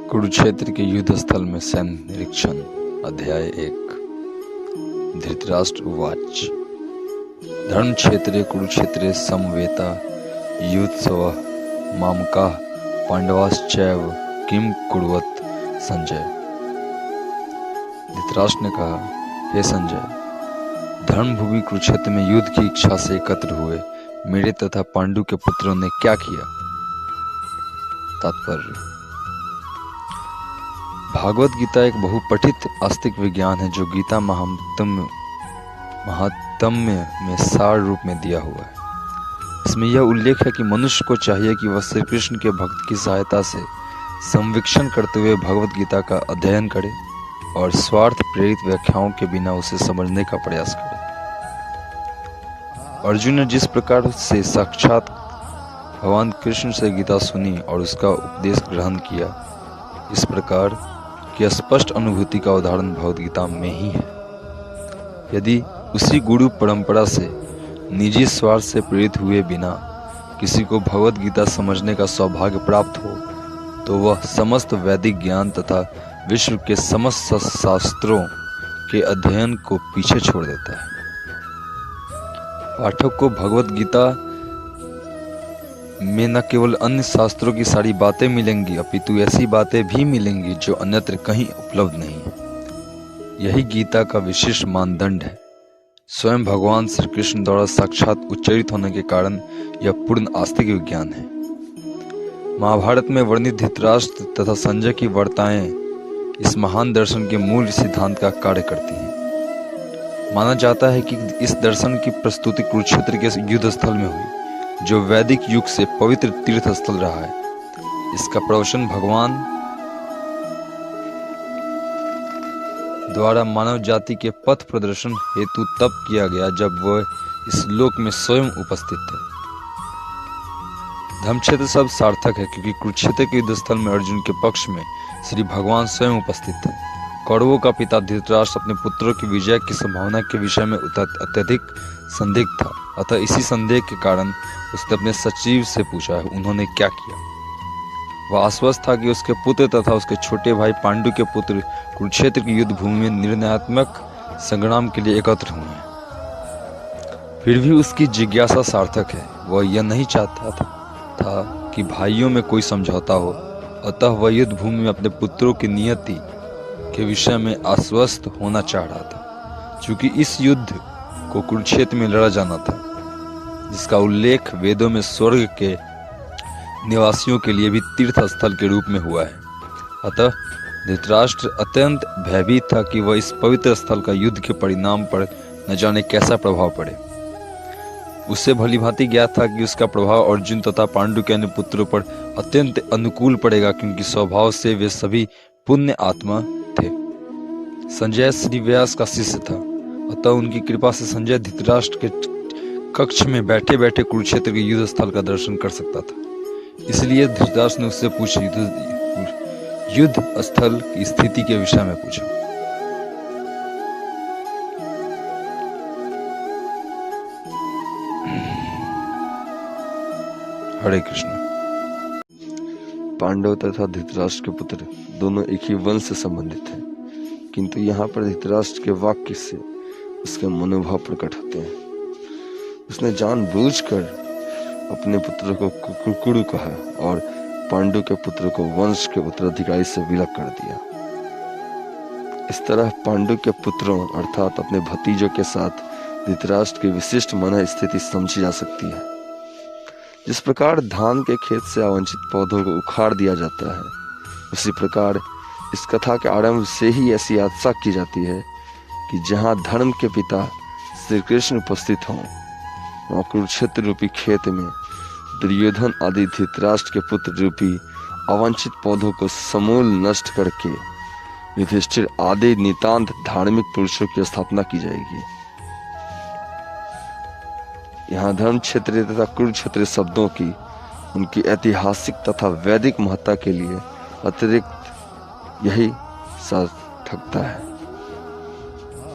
कुरुक्षेत्र के युद्ध स्थल में सैन्य निरीक्षण। अध्याय 1। धृतराष्ट्र उवाच। धर्म क्षेत्रे कुरुक्षेत्रे समवेता युत्सवः मामकाः पांडवाश्चैव किम कुर्वत संजय। धृतराष्ट्र ने कहा, हे संजय, धर्मभूमि कुरुक्षेत्र में युद्ध की इच्छा से एकत्र हुए मेरे तथा पांडु के पुत्रों ने क्या किया। तात्पर्य: भागवत गीता एक बहुपठित आस्तिक विज्ञान है जो गीता महात्म्य में सार रूप में दिया हुआ है। इसमें यह उल्लेख है कि मनुष्य को चाहिए कि वह श्री कृष्ण के भक्त की सहायता से संवीक्षण करते हुए भगवत गीता का अध्ययन करे और स्वार्थ प्रेरित व्याख्याओं के बिना उसे समझने का प्रयास करे। अर्जुन ने जिस प्रकार से साक्षात भगवान कृष्ण से गीता सुनी और उसका उपदेश ग्रहण किया, इस प्रकार की स्पष्ट अनुभूति का उदाहरण भगवद गीता में ही है। यदि उसी गुरु परंपरा से निजी स्वार्थ से प्रेरित हुए बिना किसी को भगवद गीता समझने का सौभाग्य प्राप्त हो, तो वह समस्त वैदिक ज्ञान तथा विश्व के समस्त शास्त्रों के अध्ययन को पीछे छोड़ देता है। पाठक को भगवद गीता में न केवल अन्य शास्त्रों की सारी बातें मिलेंगी, अपितु ऐसी बातें भी मिलेंगी जो अन्यत्र कहीं उपलब्ध नहीं है। यही गीता का विशिष्ट मानदंड है। स्वयं भगवान श्री कृष्ण द्वारा साक्षात उच्चारित होने के कारण यह पूर्ण आस्तिक विज्ञान है। महाभारत में वर्णित धृतराष्ट्र तथा संजय की वार्ताएं इस महान दर्शन के मूल सिद्धांत का कार्य करती हैं। माना जाता है कि इस दर्शन की प्रस्तुति कुरुक्षेत्र के युद्ध स्थल में हुई, जो वैदिक युग से पवित्र तीर्थ स्थल रहा है। इसका प्रवचन भगवान द्वारा मानव जाति के पथ प्रदर्शन हेतु तब किया गया जब वह इस लोक में स्वयं उपस्थित थे। धर्मक्षेत्र शब्द सार्थक है क्योंकि कुरुक्षेत्र के युद्ध स्थल में अर्जुन के पक्ष में श्री भगवान स्वयं उपस्थित थे। कौरवों का पिता धृतराष्ट्र अपने पुत्रों की विजय की संभावना के विषय में अत्यधिक संदिग्ध था। अतः इसी संदेह के कारण उसने अपने सचिव से पूछा है उन्होंने क्या किया। वह आश्वस्त था कि उसके पुत्र तथा उसके छोटे भाई पांडु के पुत्र कुरुक्षेत्र की युद्ध भूमि में निर्णयात्मक संग्राम के लिए एकत्र हुए हैं। फिर भी उसकी जिज्ञासा सार्थक है। वह यह नहीं चाहता था कि भाइयों में कोई समझौता हो, अतः वह युद्ध भूमि में अपने पुत्रों की नियति के विषय में आश्वस्त होना चाह रहा था। चूंकि इस युद्ध को कुरुक्षेत्र में लड़ा जाना था, जिसका उल्लेख वेदों में स्वर्ग के निवासियों के लिए भी तीर्थ स्थल के रूप में हुआ है, अतः धृतराष्ट्र अत्यंत भयभीत था कि वह इस पवित्र स्थल का युद्ध के परिणाम पर न जाने कैसा प्रभाव पड़े। उससे भलीभांति ज्ञात था कि उसका प्रभाव अर्जुन तथा पांडु के अन्य पुत्रों पर अत्यंत अनुकूल पड़ेगा, क्योंकि स्वभाव से वे सभी पुण्य आत्मा थे। संजय श्री व्यास का शिष्य था, अतः उनकी कृपा से संजय धृतराष्ट्र के कक्ष में बैठे बैठे कुरुक्षेत्र के युद्ध स्थल का दर्शन कर सकता था। इसलिए धृतराष्ट्र ने उससे पूछा, युद्ध स्थल की स्थिति के विषय में पूछा। हरे कृष्ण। पांडव तथा धृतराष्ट्र के पुत्र दोनों एक ही वंश से संबंधित हैं, किंतु यहाँ पर धृतराष्ट्र के वाक्य से उसके मनोभाव प्रकट होते हैं। उसने जानबूझकर अपने पुत्र को कुकुरु कहा और पांडु के पुत्र को वंश के उत्तराधिकारी से विलग कर दिया। इस तरह पांडु के पुत्रों अर्थात अपने भतीजों के साथ धृतराष्ट्र की विशिष्ट मन स्थिति समझी जा सकती है। जिस प्रकार धान के खेत से अवांछित पौधों को उखाड़ दिया जाता है, उसी प्रकार इस कथा के आरंभ से ही ऐसी आशा की जाती है कि जहाँ धर्म के पिता श्री कृष्ण उपस्थित हों, वहाँ कुरुक्षेत्र रूपी खेत में दुर्योधन आदि धृतराष्ट्र के पुत्र रूपी अवांछित पौधों को समूल नष्ट करके युधिष्ठिर आदि नितांत धार्मिक पुरुषों की स्थापना की जाएगी। यहाँ धर्म क्षेत्र तथा कुरुक्षेत्र शब्दों की उनकी ऐतिहासिक तथा वैदिक महत्ता के लिए अतिरिक्त यही सार्थकता है।